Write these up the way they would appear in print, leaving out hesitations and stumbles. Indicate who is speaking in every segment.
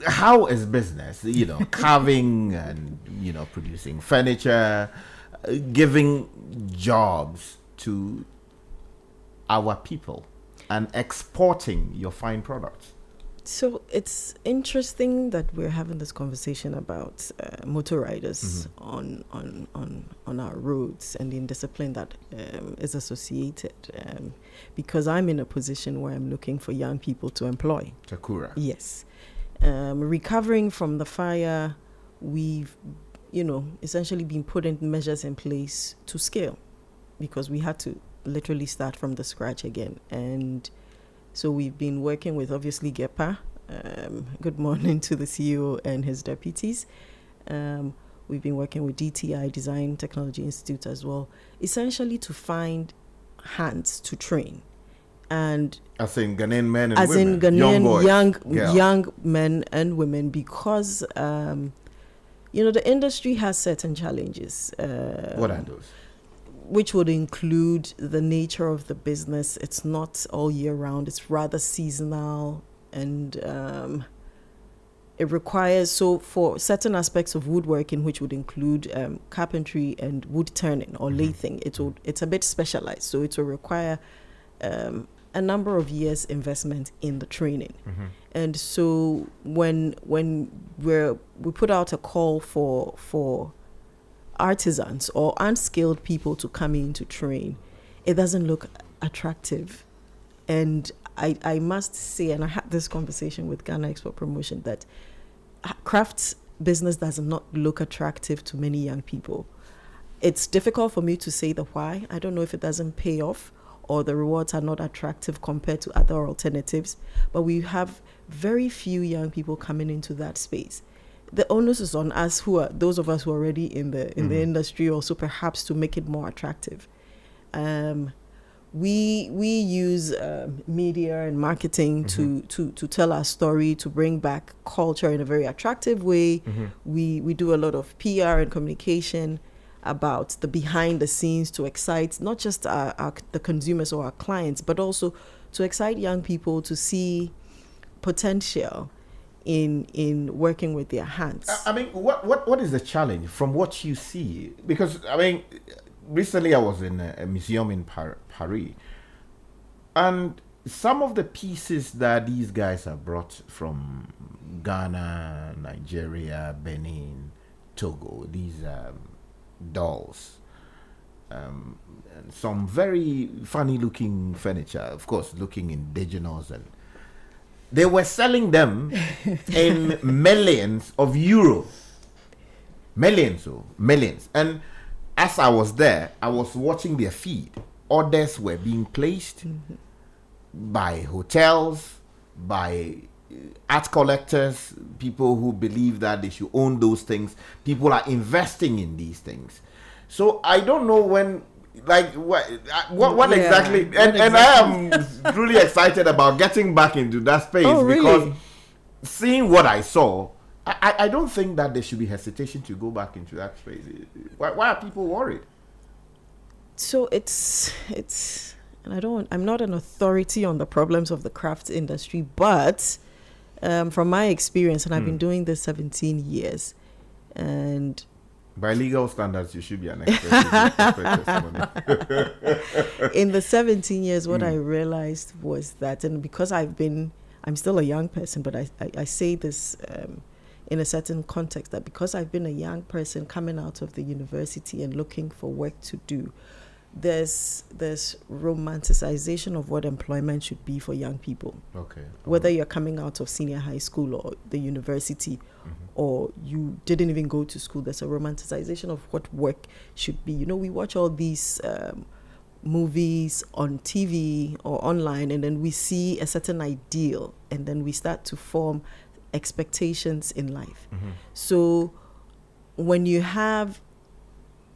Speaker 1: how is business, carving and, producing furniture, giving jobs to our people and exporting your fine products?
Speaker 2: So it's interesting that we're having this conversation about motor riders on our roads and the indiscipline that is associated, because I'm in a position where I'm looking for young people to employ.
Speaker 1: Takura.
Speaker 2: Yes. Recovering from the fire, we've, essentially been putting measures in place to scale, because we had to literally start from the scratch again. And so we've been working with, obviously, GEPA. Good morning to the CEO and his deputies. We've been working with DTI, Design Technology Institute, as well, essentially to find hands to train. And
Speaker 1: as in Ghanaian men and
Speaker 2: as
Speaker 1: women,
Speaker 2: in Ghanaian young men and women, because the industry has certain challenges.
Speaker 1: What are those?
Speaker 2: Which would include the nature of the business. It's not all year round. It's rather seasonal, and it requires, so for certain aspects of woodworking, which would include carpentry and wood turning or lathing, it's a bit specialized. So it will require a number of years investment in the training. And so when we put out a call for artisans or unskilled people to come in to train, it doesn't look attractive. And I must say, and I had this conversation with Ghana Export Promotion, that crafts business does not look attractive to many young people. It's difficult for me to say the why. I don't know if it doesn't pay off or the rewards are not attractive compared to other alternatives, but we have very few young people coming into that space. The onus is on us, those of us who are already in the industry, also perhaps to make it more attractive. We use media and marketing to tell our story, to bring back culture in a very attractive way. We do a lot of PR and communication about the behind the scenes to excite not just the consumers or our clients, but also to excite young people to see potential in working with their hands.
Speaker 1: I mean, what is the challenge from what you see? Because, I mean, recently I was in a museum in Paris, and some of the pieces that these guys have brought from Ghana, Nigeria, Benin, Togo, these dolls, and some very funny looking furniture, of course, looking indigenous, and they were selling them in millions of euros. Millions. And as I was there, I was watching their feed. Orders were being placed by hotels, by art collectors, people who believe that they should own those things. People are investing in these things. So I don't know when, like, what exactly, and I am truly excited about getting back into that space, because seeing what I saw, I don't think that there should be hesitation to go back into that space. Why are people worried?
Speaker 2: So it's and I'm not an authority on the problems of the craft industry, but from my experience, and I've been doing this 17 years, and
Speaker 1: by legal standards, you should be an expert.
Speaker 2: In the 17 years, what I realized was that, and because I'm still a young person, but I say this in a certain context, that because I've been a young person coming out of the university and looking for work to do, there's romanticization of what employment should be for young people.
Speaker 1: Okay.
Speaker 2: Whether you're coming out of senior high school or the university, or you didn't even go to school, there's a romanticization of what work should be. We watch all these movies on TV or online, and then we see a certain ideal, and then we start to form expectations in life. So when you have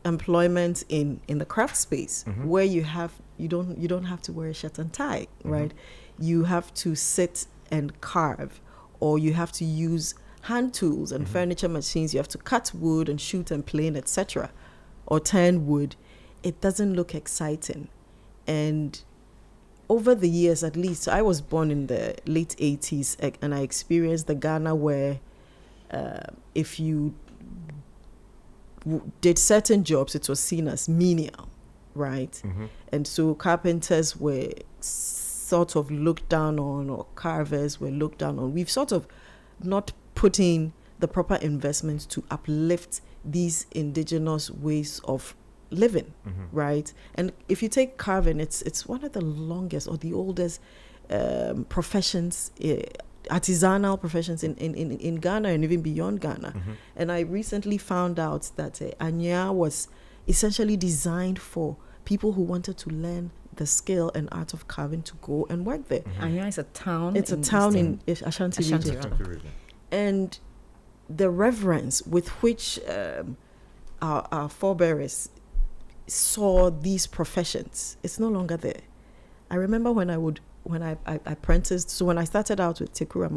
Speaker 2: employment in the craft space, where you don't have to wear a shirt and tie, right? You have to sit and carve, or you have to use hand tools and furniture machines. You have to cut wood and shoot and plane, etc., or turn wood. It doesn't look exciting. And over the years, at least, I was born in the late 80s, and I experienced the Ghana where if you did certain jobs, it was seen as menial, right? And so carpenters were sort of looked down on, or carvers were looked down on. We've sort of not put in the proper investments to uplift these indigenous ways of living, right? And if you take carving, it's one of the longest or the oldest professions, artisanal professions in Ghana and even beyond Ghana. And I recently found out that Anya was essentially designed for people who wanted to learn the skill and art of carving to go and work there.
Speaker 3: Anya is a town.
Speaker 2: It's a town in Ashanti region. And the reverence with which our forebears saw these professions, it's no longer there. I remember when I apprenticed, so when I started out with Tekura,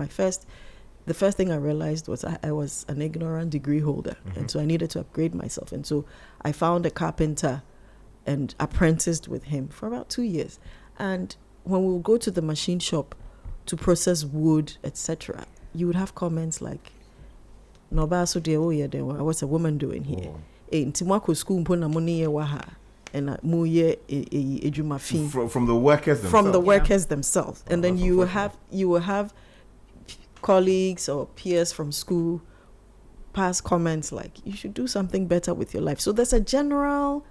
Speaker 2: the first thing I realized was I was an ignorant degree holder, and so I needed to upgrade myself. And so I found a carpenter and apprenticed with him for about 2 years. And when we would go to the machine shop to process wood, etc., you would have comments like, "No, what's a woman doing here? School and
Speaker 1: from the workers themselves.
Speaker 2: From the workers themselves. And then you will have colleagues or peers from school pass comments like, you should do something better with your life. So there's a general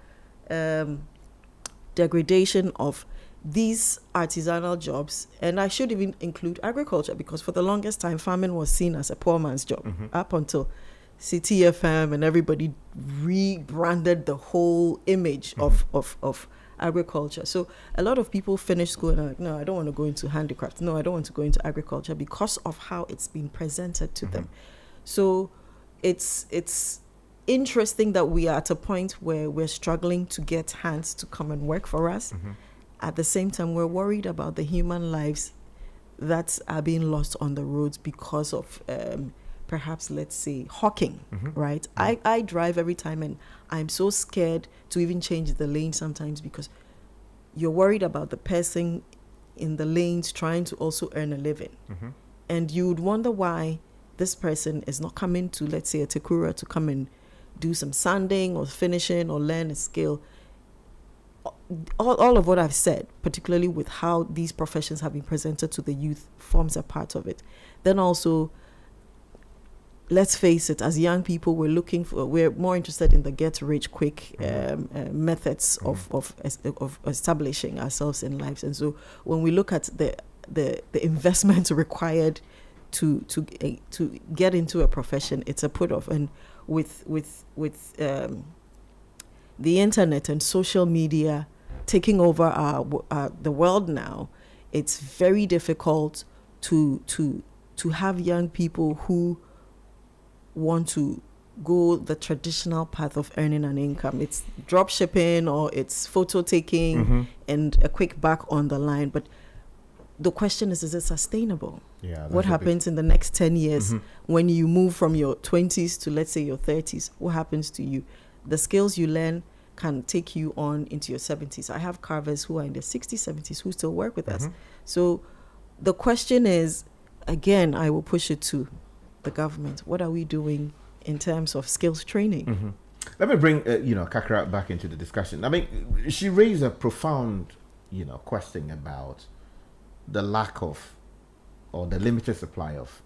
Speaker 2: degradation of these artisanal jobs, and I should even include agriculture, because for the longest time farming was seen as a poor man's job, up until CTFM and everybody rebranded the whole image of agriculture. So a lot of people finish school and are like, no, I don't want to go into handicraft. No, I don't want to go into agriculture, because of how it's been presented to them. So it's interesting that we are at a point where we're struggling to get hands to come and work for us. At the same time, we're worried about the human lives that are being lost on the roads because of perhaps, let's say, hawking, right? I drive every time, and I'm so scared to even change the lane sometimes, because you're worried about the person in the lanes trying to also earn a living. And you would wonder why this person is not coming to, let's say, a Tekura to come and do some sanding or finishing or learn a skill. All of what I've said, particularly with how these professions have been presented to the youth, forms a part of it. Then also, let's face it, as young people, we're more interested in the get rich quick methods of establishing ourselves in lives. And so when we look at the investment required to get into a profession, it's a put off. And with the internet and social media taking over the world now, it's very difficult to have young people who want to go the traditional path of earning an income. It's drop shipping, or it's photo taking and a quick back on the line. But the question is it sustainable? What happens in the next 10 years when you move from your 20s to, let's say, your 30s? What happens to you? The skills you learn can take you on into your 70s. I have carvers who are in their 60s, 70s who still work with us. So the question is, again, I will push it to the government. What are we doing in terms of skills training?
Speaker 1: Let me bring Kakra back into the discussion. I mean, she raised a profound question about the lack of, or the limited supply of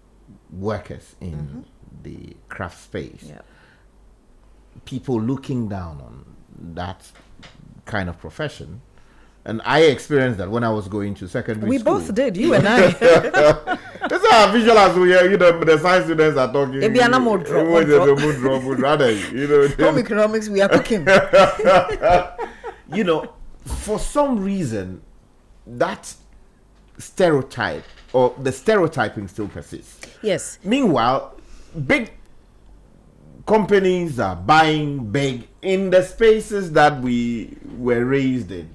Speaker 1: workers in the craft space. People looking down on that kind of profession. And I experienced that when I was going to secondary school.
Speaker 2: We both did, you and I.
Speaker 1: That's how I visualize the science students are talking.
Speaker 2: Home economics, we are cooking.
Speaker 1: For some reason, that stereotype, or the stereotyping, still persists.
Speaker 2: Yes.
Speaker 1: Meanwhile, big companies are buying big in the spaces that we were raised in.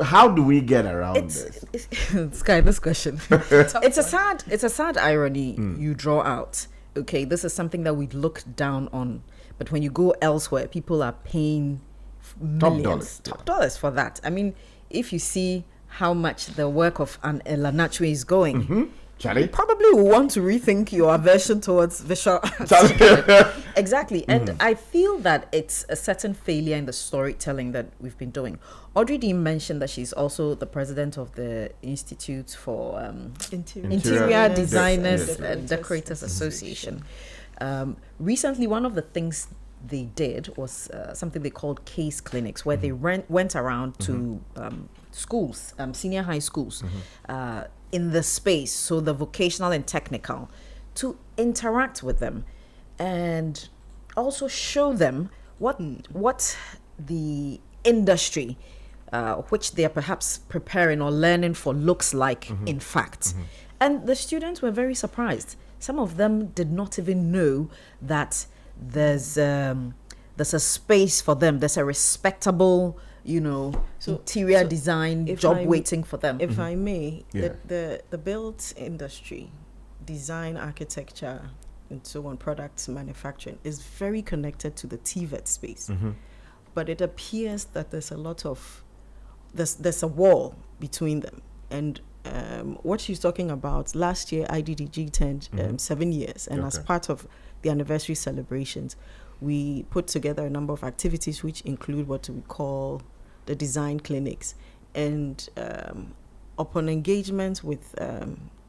Speaker 1: How do we get around this?
Speaker 3: It's kind of discussion. It's a sad irony you draw out. Okay, this is something that we look down on, but when you go elsewhere, people are paying
Speaker 2: millions,
Speaker 1: Top
Speaker 2: dollars for that. I mean, if you see how much the work of an Ella Nachwe is going,
Speaker 1: Charlie?
Speaker 2: you probably will want to rethink your aversion towards visual arts. Exactly. And I feel that it's a certain failure in the storytelling that we've been doing. Audrey Dean mentioned that she's also the president of the Institute for Interior Designers and Decorators Association. Recently, one of the things they did was something they called case clinics, where they went around to schools, senior high schools, in the space, so the vocational and technical, to interact with them and also show them what the industry which they are perhaps preparing or learning for looks like in fact. And the students were very surprised. Some of them did not even know that there's a space for them. There's a respectable, interior design job waiting for them.
Speaker 3: If I may, the built industry, design, architecture, and so on, products manufacturing is very connected to the TVET space. But it appears that there's a lot of, there's a wall between them. And what she's talking about, last year IDDG turned 7 years, and as part of the anniversary celebrations, we put together a number of activities which include what we call the design clinics. And upon engagement with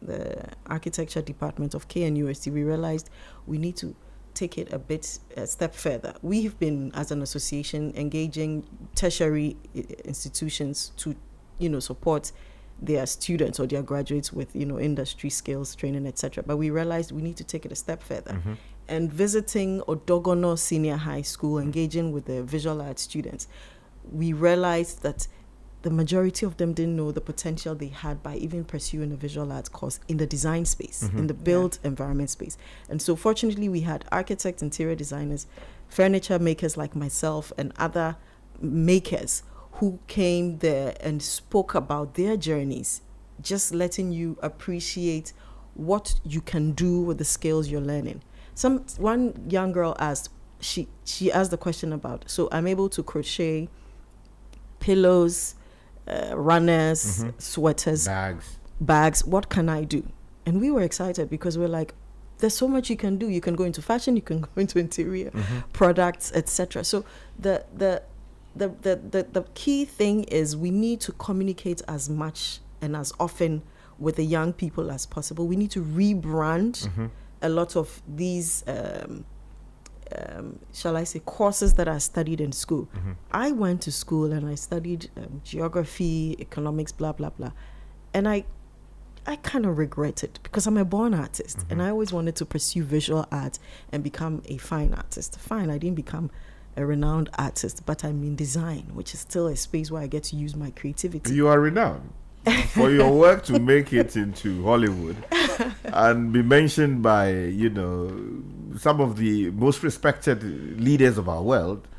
Speaker 3: the architecture department of KNUST, we realized we need to take it a step further. We've been, as an association, engaging tertiary institutions to, support their students or their graduates with, industry skills, training, etc. But we realized we need to take it a step further. And visiting Odogono Senior High School, engaging with the visual arts students, we realized that the majority of them didn't know the potential they had by even pursuing a visual arts course in the design space, in the built environment space. And so fortunately, we had architects, interior designers, furniture makers like myself, and other makers who came there and spoke about their journeys, just letting you appreciate what you can do with the skills you're learning. One young girl asked, she asked the question about, so I'm able to crochet pillows, runners, sweaters, bags, what can I do? And we were excited because we're like, there's so much you can do. You can go into fashion, you can go into interior products, etc. So the key thing is we need to communicate as much and as often with the young people as possible. We need to rebrand a lot of these shall I say, courses that are studied in school. I went to school and I studied geography, economics, blah, blah, blah. And I kind of regret it because I'm a born artist and I always wanted to pursue visual art and become a fine artist. Fine, I didn't become a renowned artist, but I'm in design, which is still a space where I get to use my creativity.
Speaker 1: You are renowned for your work to make it into Hollywood and be mentioned by, some of the most respected leaders of our world.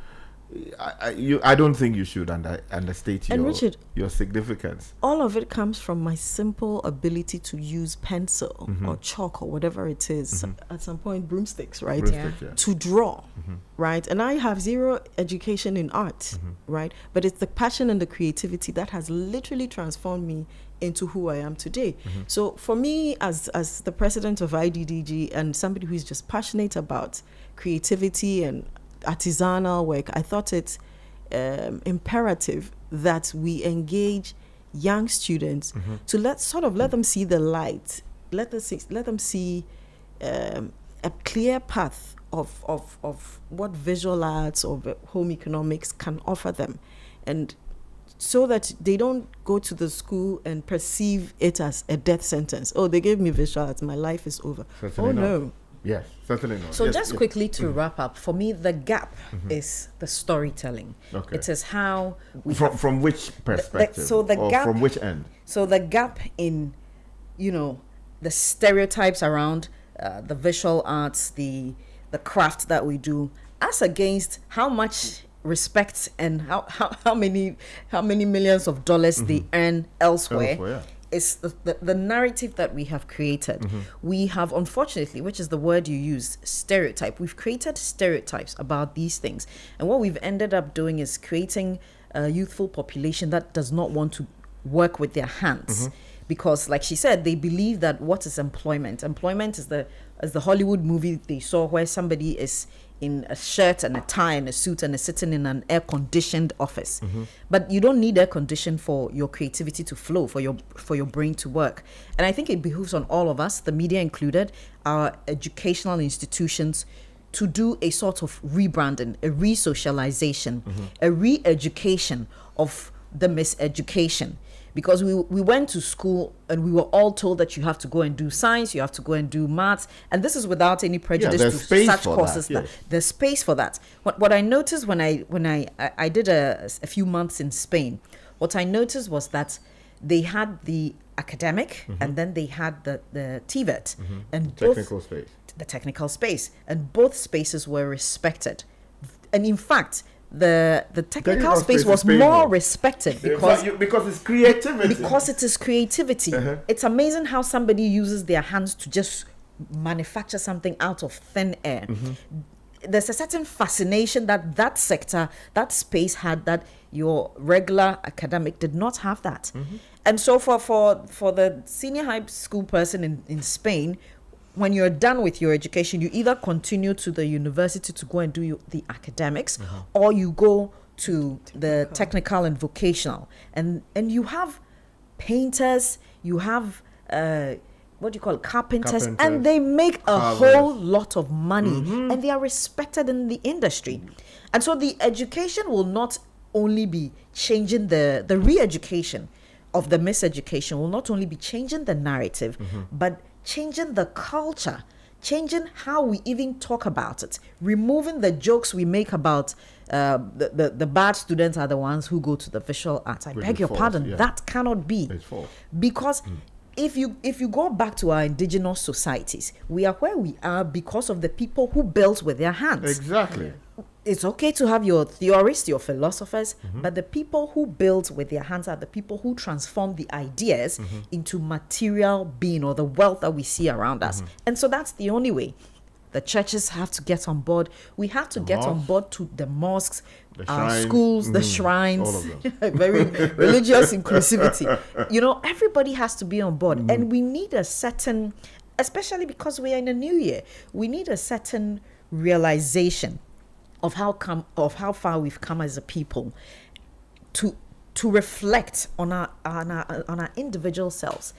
Speaker 1: I don't think you should understate your significance.
Speaker 3: All of it comes from my simple ability to use pencil or chalk or whatever it is, at some point broomsticks, right? To draw, right? And I have zero education in art, right? But it's the passion and the creativity that has literally transformed me into who I am today. So for me, as the president of IDDG and somebody who's just passionate about creativity and artisanal work, I thought it's imperative that we engage young students to let them see the light, let them see a clear path of what visual arts or home economics can offer them, and so that they don't go to the school and perceive it as a death sentence. Oh, they gave me visual arts, my life is over.
Speaker 1: Certainly no. Yes, certainly not.
Speaker 2: So just quickly to wrap up, for me, the gap is the storytelling. Okay. It is how we
Speaker 1: from which perspective?
Speaker 2: Gap,
Speaker 1: from which end?
Speaker 2: So the gap in, the stereotypes around the visual arts, the craft that we do, as against how much respect and how many millions of dollars they earn elsewhere.
Speaker 3: it's the narrative that we have created. We have, unfortunately, which is the word you use, stereotype. We've created stereotypes about these things. And what we've ended up doing is creating a youthful population that does not want to work with their hands. Because, like she said, they believe that what is employment? Employment is the Hollywood movie they saw where somebody is in a shirt and a tie and a suit and is sitting in an air-conditioned office. But you don't need air condition for your creativity to flow, for your brain to work. And I think it behooves on all of us, the media included, our educational institutions, to do a sort of rebranding, a re-socialization, a re-education of the miseducation. Because we went to school and we were all told that you have to go and do science, you have to go and do maths, and this is without any prejudice to such courses. There's space for that. What I noticed when I did a few months in Spain, what I noticed was that they had the academic and then they had the TVET and the technical space, and both spaces were respected. And in fact, the technical space was more respected because
Speaker 1: it's creativity.
Speaker 3: Because it is creativity. It's amazing how somebody uses their hands to just manufacture something out of thin air. There's a certain fascination that sector, that space had that your regular academic did not have that. And so for the senior high school person in Spain, when you're done with your education, you either continue to the university to go and do the academics, or you go to the technical and vocational. And you have painters, you have what do you call it? Carpenters, and they make a whole lot of money, and they are respected in the industry. And so the education will not only be changing the re-education of the miseducation will not only be changing the narrative, but changing the culture, changing how we even talk about it, removing the jokes we make about the bad students are the ones who go to the visual arts. I beg your pardon, that cannot be. Because if you go back to our indigenous societies, we are where we are because of the people who built with their hands.
Speaker 1: Exactly.
Speaker 3: It's okay to have your theorists, your philosophers, but the people who build with their hands are the people who transform the ideas into material being, or the wealth that we see around us. And so that's the only way. The churches have to get on board. We have to get on board to the mosques, our schools, the shrines, all of them. Very religious inclusivity. Everybody has to be on board. And we need a certain, especially because we are in a new year, we need a certain realization of how far we've come as a people, to reflect on our individual selves.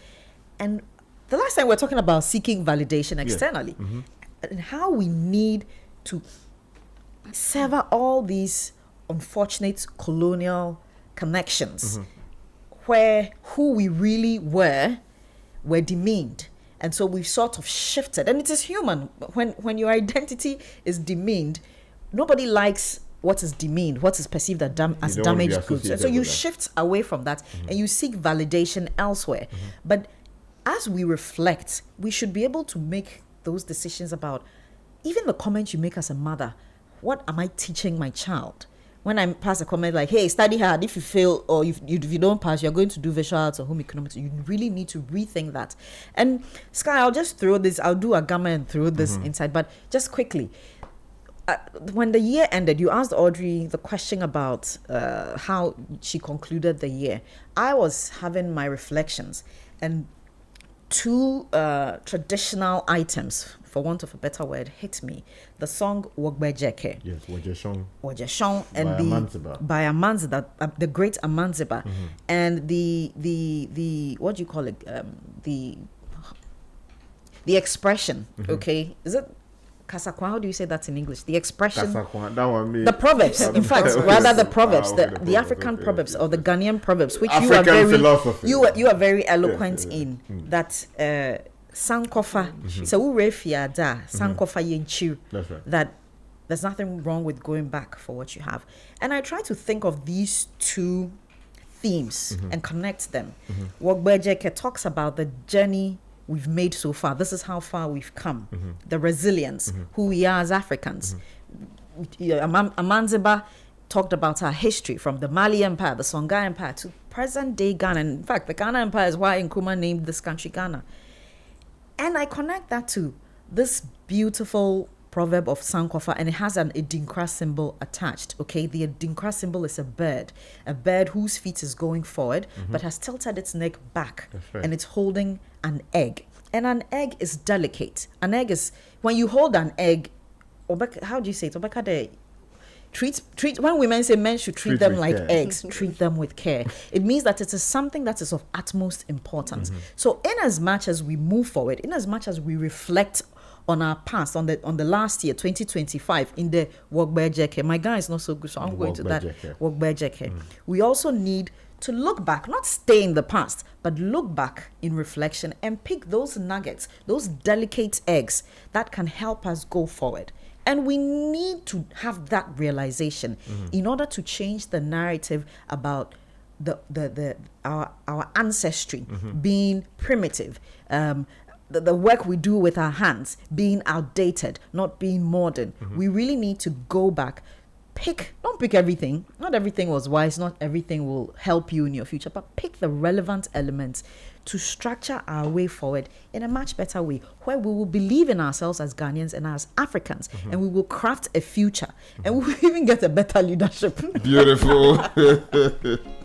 Speaker 3: And the last time we were talking about seeking validation externally, and how we need to sever all these unfortunate colonial connections, where who we really were demeaned. And so we've sort of shifted, and it is human when your identity is demeaned. Nobody likes what is demeaned, what is perceived as damaged goods. And so you shift away from that and you seek validation elsewhere. But as we reflect, we should be able to make those decisions about even the comments you make as a mother. What am I teaching my child? When I pass a comment like, hey, study hard, if you fail or if you don't pass, you're going to do visual arts or home economics, you really need to rethink that. And Sky, I'll do a gamma and throw this inside, but just quickly, when the year ended, you asked Audrey the question about how she concluded the year. I was having my reflections, and two traditional items, for want of a better word, hit me. The song Wogbejeke.
Speaker 1: Yes, Wojeshon.
Speaker 3: And by Amanziba, the great Amanziba. And the what do you call it? The expression, okay? Is it Kasakwa? How do you say that in English? The expression.
Speaker 1: Kasakwa, that one
Speaker 3: the proverbs, in fact, rather the proverbs, the African proverbs or the Ghanaian proverbs, which you are very eloquent in. That sankofa, so urefiada sankofa yenchu.
Speaker 1: That's right.
Speaker 3: That there's nothing wrong with going back for what you have. And I try to think of these two themes and connect them. Wogbejeke talks about the journey we've made so far. This is how far we've come. The resilience, who we are as Africans. Amanziba talked about our history from the Mali Empire, the Songhai Empire, to present day Ghana. And in fact, the Ghana Empire is why Nkrumah named this country Ghana. And I connect that to this beautiful proverb of Sankofa, and it has an Adinkra symbol attached. Okay, the Adinkra symbol is a bird whose feet is going forward, but has tilted its neck back, and it's holding an egg. And an egg is delicate. An egg is, when you hold an egg, how do you say it? Treat when women say men should treat them like eggs, treat them with care. It means that it is something that is of utmost importance. So in as much as we move forward, in as much as we reflect on our past, on the last year, 2025, in the Wogbejeke. My guy is not so good, so I'm going to that Wogbejeke. We also need to look back, not stay in the past, but look back in reflection and pick those nuggets, those delicate eggs that can help us go forward. And we need to have that realization in order to change the narrative about our ancestry being primitive, the work we do with our hands being outdated, not being modern. We really need to go back. Don't pick everything. Not everything was wise. Not everything will help you in your future, but pick the relevant elements to structure our way forward in a much better way, where we will believe in ourselves as Ghanaians and as Africans, and we will craft a future, and we will even get a better leadership.
Speaker 1: Beautiful.